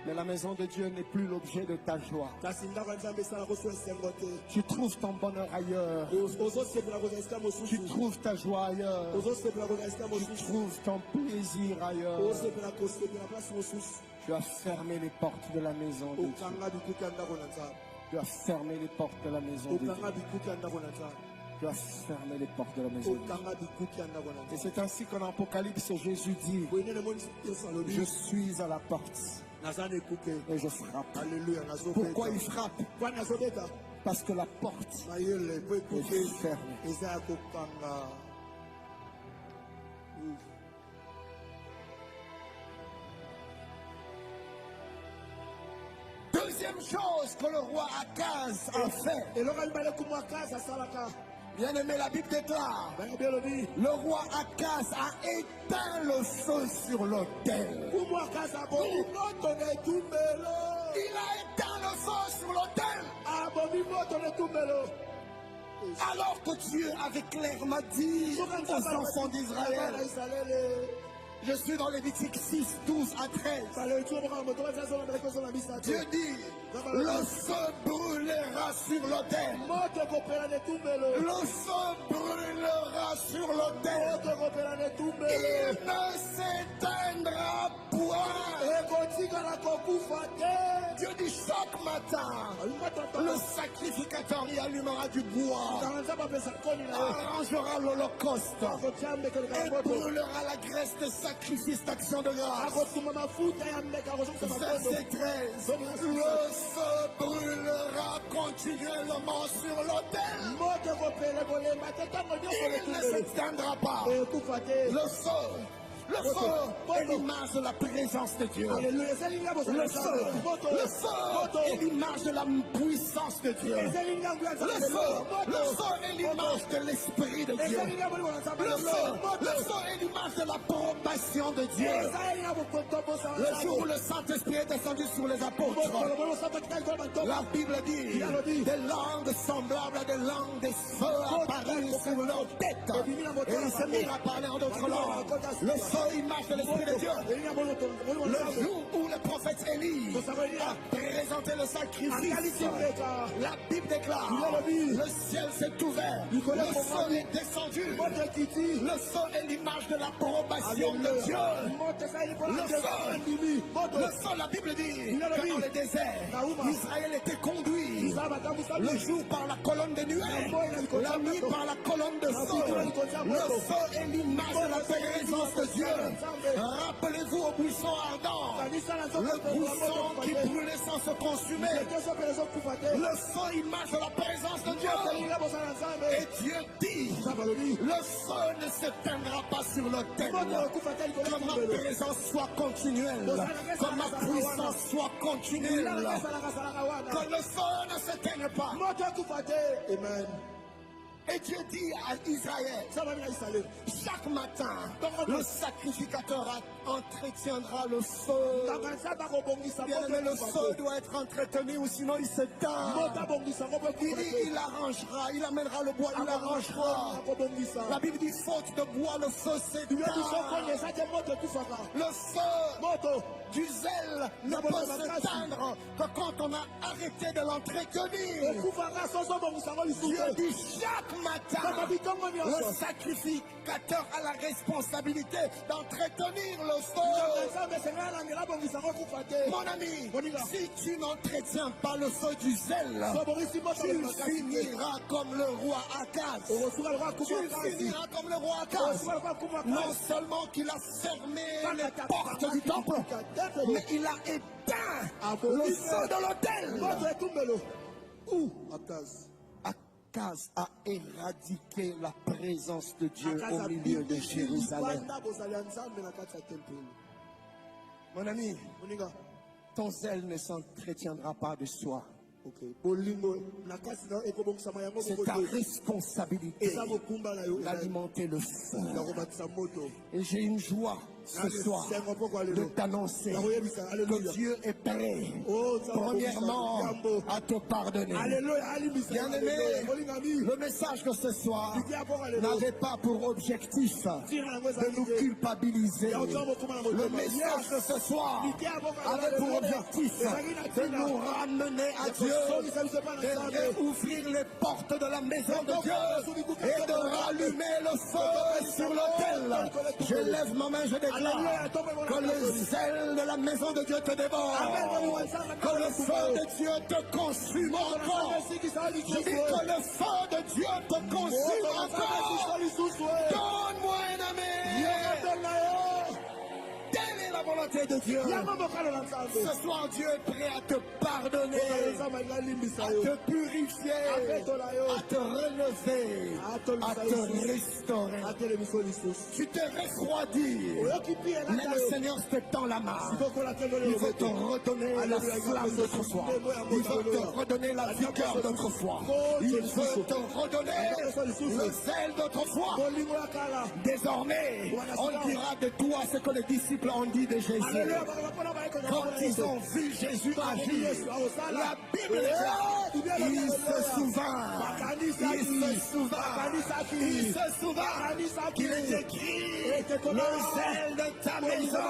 [SPEAKER 1] Mais la maison de Dieu n'est plus l'objet de ta joie. Tu trouves ton bonheur ailleurs. Tu trouves ta joie ailleurs. Tu trouves ton plaisir ailleurs. Tu as fermé les portes de la maison de Dieu. Tu as fermé les portes de la maison de Dieu. Tu as fermé les portes de la maison de Dieu. Et c'est ainsi qu'en Apocalypse, Jésus dit, je suis à la porte et je frappe. Pourquoi il frappe? Parce que la porte est fermée. Deuxième chose que le roi Akaz a fait. Bien aimé, la Bible déclare, le roi Akaz a éteint le feu sur l'autel. Il a éteint le feu sur l'autel. Alors que Dieu avait clairement dit aux enfants d'Israël, je suis dans Lévitique 6, 12 à 13. Dieu dit, le feu brûlera sur l'autel. Le feu brûlera sur l'autel. Il ne s'éteindra point. Dieu dit chaque matin, le sacrificateur y allumera du bois, arrangera l'holocauste et brûlera la graisse de sacrifice d'action de grâce. Verset 13. Le feu brûlera continuellement sur l'autel. Il ne s'éteindra pas. Le feu. Le feu est l'image de la présence de Dieu. Le feu est l'image de la puissance de Dieu. Le feu est l'image de l'Esprit de Dieu. Le feu est l'image de l'approbation de Dieu. Le jour où le Saint-Esprit est descendu sur les apôtres, la Bible dit, des langues semblables à des langues des feux apparurent sur leur tête. Et ils se mirent à parler en d'autres langues. Le feu, image de l'Esprit de Dieu. Le jour où le prophète Élie a présenté le sacrifice, la Bible déclare, le ciel s'est ouvert, le feu est descendu. Le feu est l'image de l'approbation de Dieu. Le feu, la Bible dit que dans le désert, Israël était conduit le jour par la colonne de nuée, la nuit par la colonne de feu. Le feu est l'image de la présence de Dieu. Rappelez-vous au buisson ardent, le buisson qui brûlait sans se consumer. Le feu, image de la présence de Dieu. Et Dieu dit, le feu ne s'éteindra pas sur l'autel. Que ma présence soit continuelle, que ma puissance soit continuelle, que le feu ne s'éteigne pas. Amen. Et Dieu dit à Israël, chaque matin, le sacrificateur entretiendra le feu. Bien aimé, le feu doit être entretenu ou sinon il s'éteint. Il dit, il arrangera, il amènera le bois, il arrangera. La Bible dit, faute de bois, le feu s'éteint. Le feu du zèle ne peut s'éteindre que quand on a arrêté de l'entretenir. Dieu dit, chaque matin, le sacrificateur a la responsabilité d'entretenir le feu. Mon ami, si tu n'entretiens pas le feu du zèle, tu finiras comme le roi Akaz. Tu finiras comme le roi Akaz. Non seulement qu'il a fermé les portes du temple, mais il a éteint le feu de l'autel. Akaz a éradiqué la présence de Dieu au milieu de Jérusalem. Mon ami, ton zèle ne s'entretiendra pas de soi. C'est ta responsabilité d'alimenter le feu. Et j'ai une joie ce soir de t'annoncer que Dieu est prêt, premièrement, à te pardonner. Bien-aimé, le message de ce soir n'avait pas pour objectif de nous culpabiliser. Le message de ce soir avait pour objectif de nous ramener à Dieu, de réouvrir les portes de la maison de Dieu et de rallumer le feu sur l'autel. Je lève ma main, je déclare que le zèle de la maison de Dieu te dévore, que le feu de Dieu te consume encore. Je dis que le feu de Dieu te consume encore. Donne-moi un ami. Telle est la volonté de Dieu. Ce soir, Dieu est prêt à te pardonner, à te purifier, à te relever, à te restaurer. Tu t'es refroidi, mais le Seigneur te tend la main. Il veut te redonner la flamme d'autrefois. Il veut te redonner la vigueur d'autrefois. Il veut te redonner le zèle d'autrefois. Désormais, on dira de toi ce que les disciples ont dit de Jésus. Quand ils ont vu Jésus agir, la Bible dit, il se souvint qu'il est écrit, le zèle de ta maison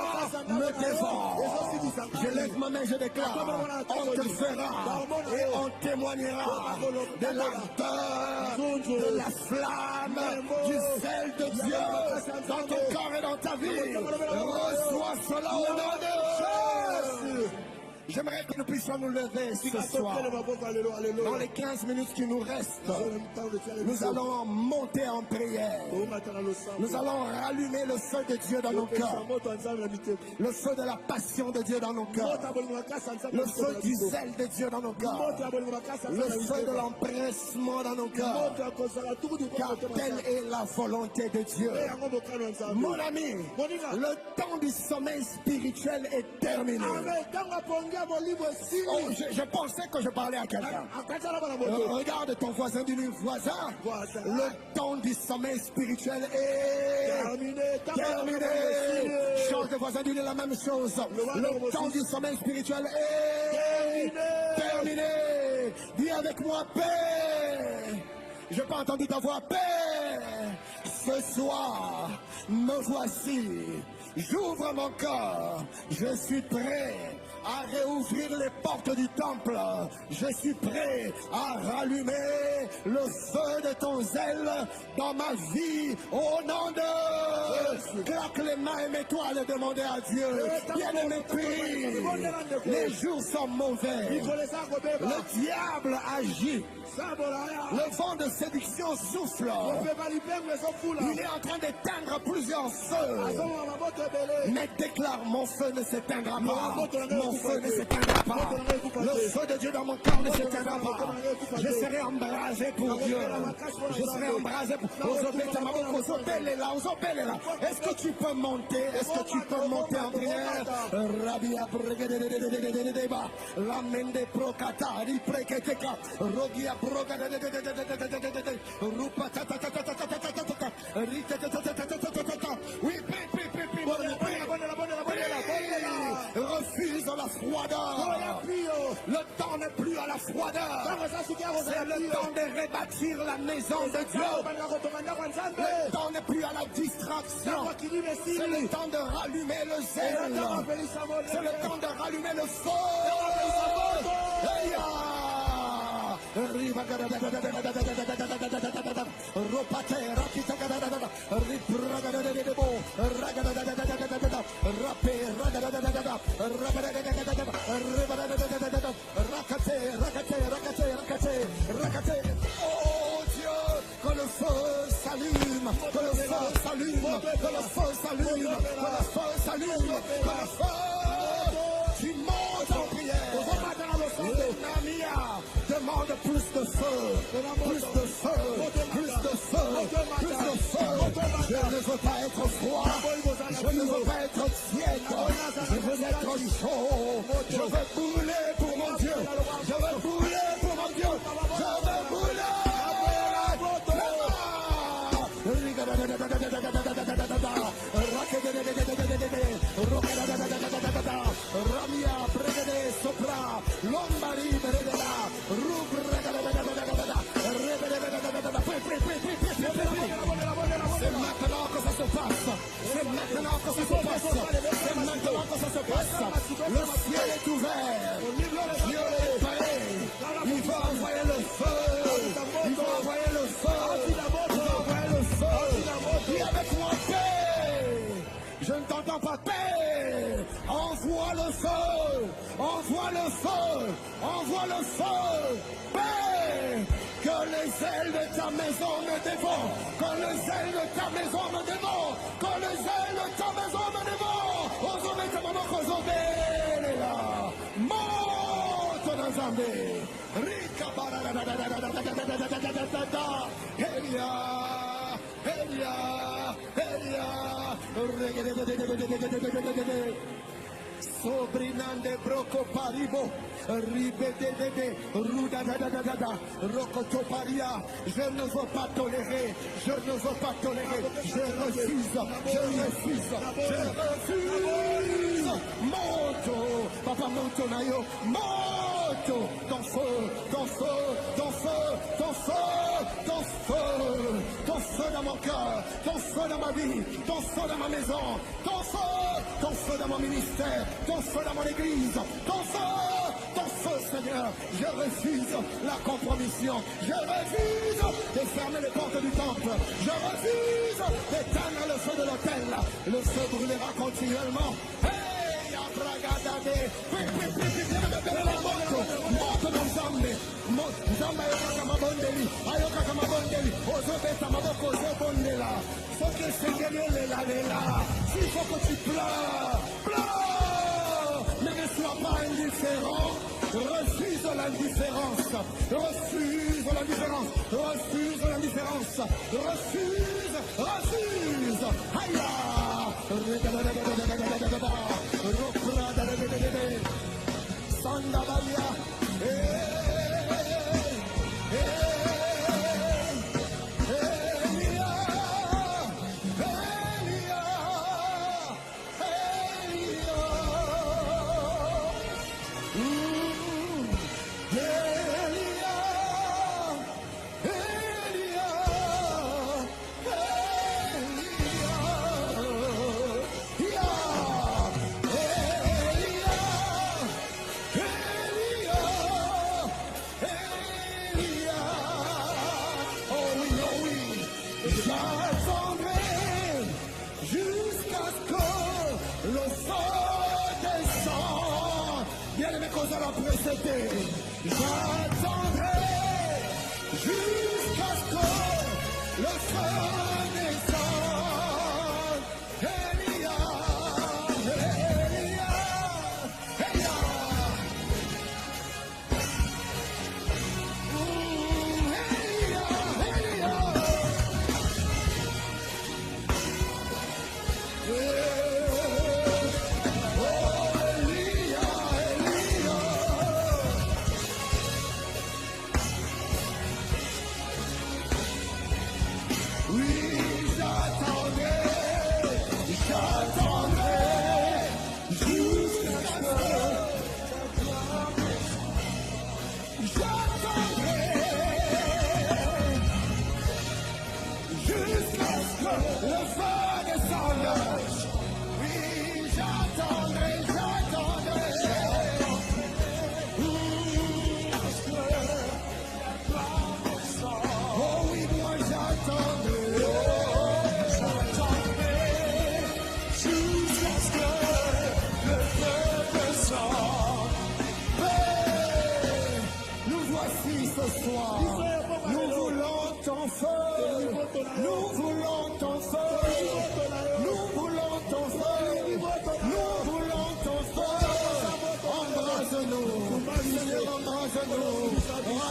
[SPEAKER 1] me dévore. Je lève ma main, je déclare, on te fera et on témoignera de l'ardeur, de la flamme, du zèle de Dieu dans ton corps et dans ta vie. Reçois cela au nom de Jésus. J'aimerais que nous puissions nous lever ce soir. Dans les 15 minutes qui nous restent, nous allons monter en prière. Nous allons rallumer le feu de Dieu dans nos cœurs. Le feu de la passion de Dieu dans nos cœurs. Le feu du zèle de Dieu dans nos cœurs. Le feu de l'empressement dans nos cœurs. Car telle est la volonté de Dieu. Mon ami, le temps du sommeil spirituel est terminé. Oh, je pensais que je parlais à quelqu'un. Regarde ton voisin, dis-lui, voisin, le temps du sommeil spirituel est terminé. Change de voisin, dis-lui la même chose. Le temps du sommeil spirituel est terminé. Dis avec moi, paix. Je n'ai pas entendu ta voix, paix. Ce soir, me voici. J'ouvre mon cœur. Je suis prêt à réouvrir les portes du temple. Je suis prêt à rallumer le feu de ton zèle dans ma vie. Au nom de... Claque les mains et mets-toi à le demander à Dieu. Bien-aimé, prie. Les jours sont mauvais. Le diable agit. Le vent de séduction souffle. Il est en train d'éteindre plusieurs feux. Mais déclare, mon feu ne s'éteindra pas. Mon feu ne s'éteindra pas. Le feu de Dieu dans mon cœur ne s'éteindra pas. Je serai embrasé pour Dieu. Je serai embrasé pour Est-ce que tu peux monter? Est-ce que tu peux monter en prière? Rabia la mende procata, ripreketeka, rogia procata, oui, refuse la froideur. Le temps n'est plus à la froideur. C'est le temps de rebâtir la maison de Dieu. Le temps n'est plus à la distraction. C'est le temps de rallumer le zèle. C'est le temps de rallumer le feu. Oh Dieu, que le feu s'allume, que le feu s'allume, que le feu s'allume, que le feu s'allume, que le feu, tu montes en prière. Demande plus de feu, plus de feu, plus de feu, plus de feu. Je ne veux pas être froid, je ne veux pas être tiède, je veux être chaud, je veux brûler pour mon Dieu, je veux brûler. que ça se passe. C'est maintenant que ça se passe. Le ciel est ouvert. Dieu est prêt. Il va envoyer le feu. Il va envoyer le feu. Il va envoyer le feu. Dis avec moi paix. Je ne t'entends pas paix. Envoie le feu. Envoie le feu. Envoie le feu. Paix. Que les ailes de ta maison me dévorent. Que les ailes de ta maison me dévorent. Que les ailes de ta maison me dévorent. Ozomé tamamo kozomé là. Moto na zambe. Rika barada. Helia. Helia. Helia. Sobrinande broco paribo, ribedede, rudadadadada, rocotoparia. Je ne veux pas tolérer, je ne veux pas tolérer, je refuse, je refuse, je refuse. Moto, papa moto nayo, moto, ton feu, ton feu, ton feu, ton feu, ton feu, ton feu dans mon cœur, ton feu dans ma vie, ton feu dans ma maison, ton feu dans mon ministère, ton feu dans mon église, ton feu, Seigneur. Je refuse la compromission, je refuse de fermer les portes du temple, je refuse d'éteindre le feu de l'autel, le feu brûlera continuellement. Hey, abragadade, moto na zambe, zamba yoka mabondeli, ayoka kamabondeli, ozobeta maboko ozobondela, faut que Seigneur lela, s'il faut que tu pleures, mais ne sois pas indifférent. Refuse l'indifférence. Refuse l'indifférence. Refuse l'indifférence. Refuse. Aïe. Sandabalia. J'attendrai jusqu'à ce que le feu descende. Elia, Elia, Elia.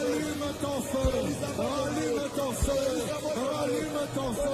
[SPEAKER 1] Allume ton feu, allume ton feu, allume ton feu.